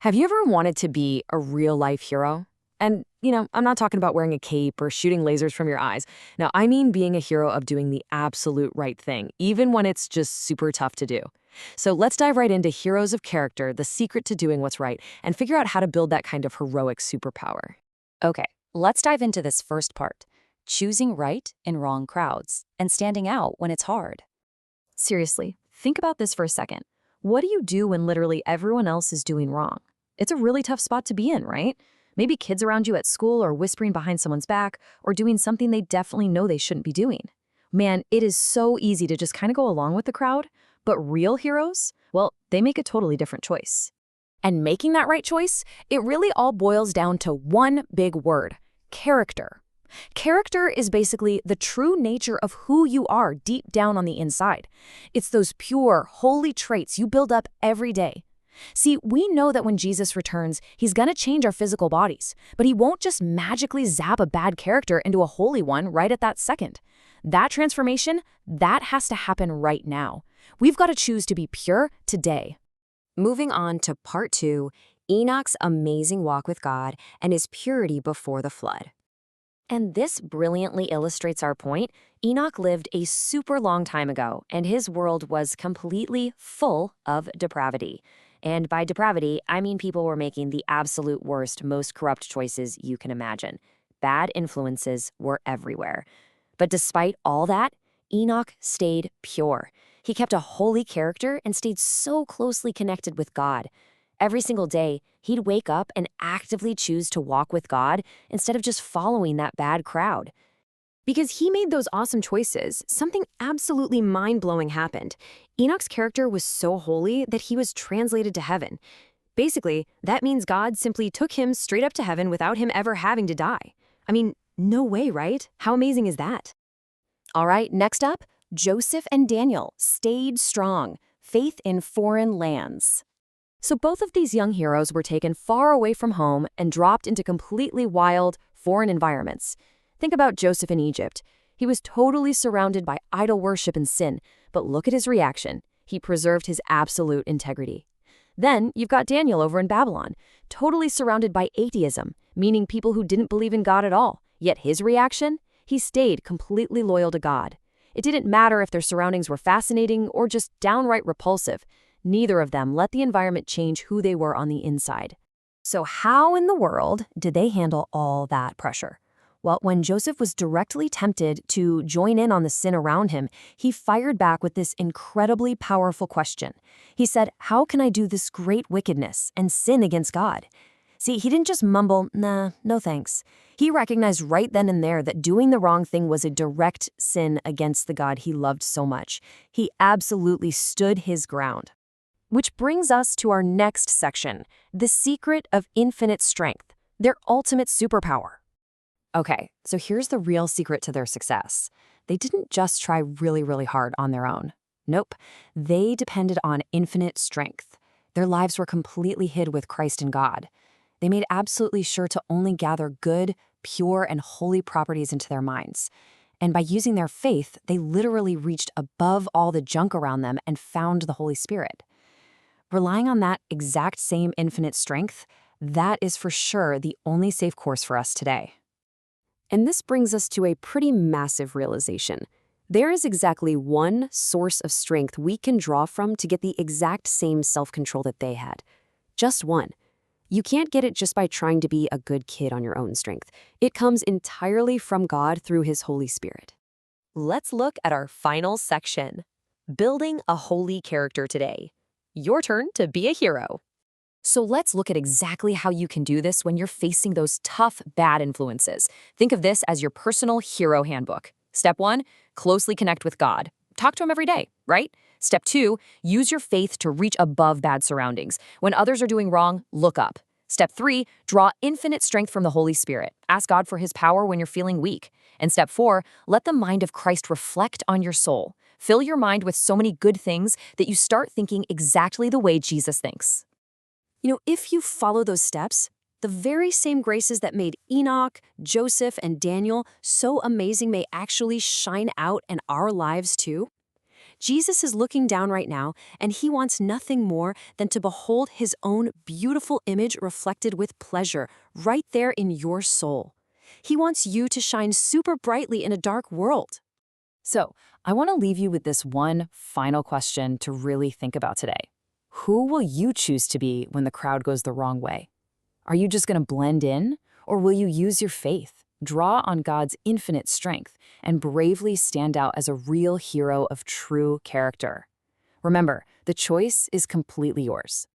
Have you ever wanted to be a real-life hero? And, I'm not talking about wearing a cape or shooting lasers from your eyes. No, I mean being a hero of doing the absolute right thing, even when it's just super tough to do. So let's dive right into heroes of character, the secret to doing what's right, and figure out how to build that kind of heroic superpower. Okay, let's dive into this first part, choosing right in wrong crowds and standing out when it's hard. Seriously, think about this for a second. What do you do when literally everyone else is doing wrong? It's a really tough spot to be in, right? Maybe kids around you at school are whispering behind someone's back or doing something they definitely know they shouldn't be doing. Man, it is so easy to just kind of go along with the crowd, but real heroes, well, they make a totally different choice. And making that right choice, it really all boils down to one big word: character. Character is basically the true nature of who you are deep down on the inside. It's those pure, holy traits you build up every day. See, we know that when Jesus returns, he's going to change our physical bodies, but he won't just magically zap a bad character into a holy one right at that second. That transformation, that has to happen right now. We've got to choose to be pure today. Moving on to part 2, Enoch's amazing walk with God and his purity before the flood. And this brilliantly illustrates our point. Enoch lived a super long time ago, and his world was completely full of depravity. And by depravity, I mean people were making the absolute worst, most corrupt choices you can imagine. Bad influences were everywhere. But despite all that, Enoch stayed pure. He kept a holy character and stayed so closely connected with God. Every single day, he'd wake up and actively choose to walk with God instead of just following that bad crowd. Because he made those awesome choices, something absolutely mind-blowing happened. Enoch's character was so holy that he was translated to heaven. Basically, that means God simply took him straight up to heaven without him ever having to die. I mean, no way, right? How amazing is that? All right, next up, Joseph and Daniel stayed strong. Faith in foreign lands. So both of these young heroes were taken far away from home and dropped into completely wild, foreign environments. Think about Joseph in Egypt. He was totally surrounded by idol worship and sin, but look at his reaction. He preserved his absolute integrity. Then you've got Daniel over in Babylon, totally surrounded by atheism, meaning people who didn't believe in God at all. Yet his reaction? He stayed completely loyal to God. It didn't matter if their surroundings were fascinating or just downright repulsive. Neither of them let the environment change who they were on the inside. So how in the world did they handle all that pressure? Well, when Joseph was directly tempted to join in on the sin around him, he fired back with this incredibly powerful question. He said, "How can I do this great wickedness and sin against God?" See, he didn't just mumble, "Nah, no thanks." He recognized right then and there that doing the wrong thing was a direct sin against the God he loved so much. He absolutely stood his ground. Which brings us to our next section, the secret of infinite strength, their ultimate superpower. Okay, so here's the real secret to their success. They didn't just try really, really hard on their own. Nope, they depended on infinite strength. Their lives were completely hid with Christ and God. They made absolutely sure to only gather good, pure, and holy properties into their minds. And by using their faith, they literally reached above all the junk around them and found the Holy Spirit. Relying on that exact same infinite strength, that is for sure the only safe course for us today. And this brings us to a pretty massive realization. There is exactly one source of strength we can draw from to get the exact same self-control that they had. Just one. You can't get it just by trying to be a good kid on your own strength. It comes entirely from God through his Holy Spirit. Let's look at our final section. Building a holy character today. Your turn to be a hero. So let's look at exactly how you can do this when you're facing those tough, bad influences. Think of this as your personal hero handbook. Step 1, closely connect with God. Talk to him every day, right? Step 2, use your faith to reach above bad surroundings. When others are doing wrong, look up. Step 3, draw infinite strength from the Holy Spirit. Ask God for his power when you're feeling weak. And step 4, let the mind of Christ reflect on your soul. Fill your mind with so many good things that you start thinking exactly the way Jesus thinks. If you follow those steps, the very same graces that made Enoch, Joseph, and Daniel so amazing may actually shine out in our lives too. Jesus is looking down right now, and he wants nothing more than to behold his own beautiful image reflected with pleasure right there in your soul. He wants you to shine super brightly in a dark world. So, I want to leave you with this one final question to really think about today. Who will you choose to be when the crowd goes the wrong way? Are you just going to blend in, or will you use your faith, draw on God's infinite strength, and bravely stand out as a real hero of true character? Remember, the choice is completely yours.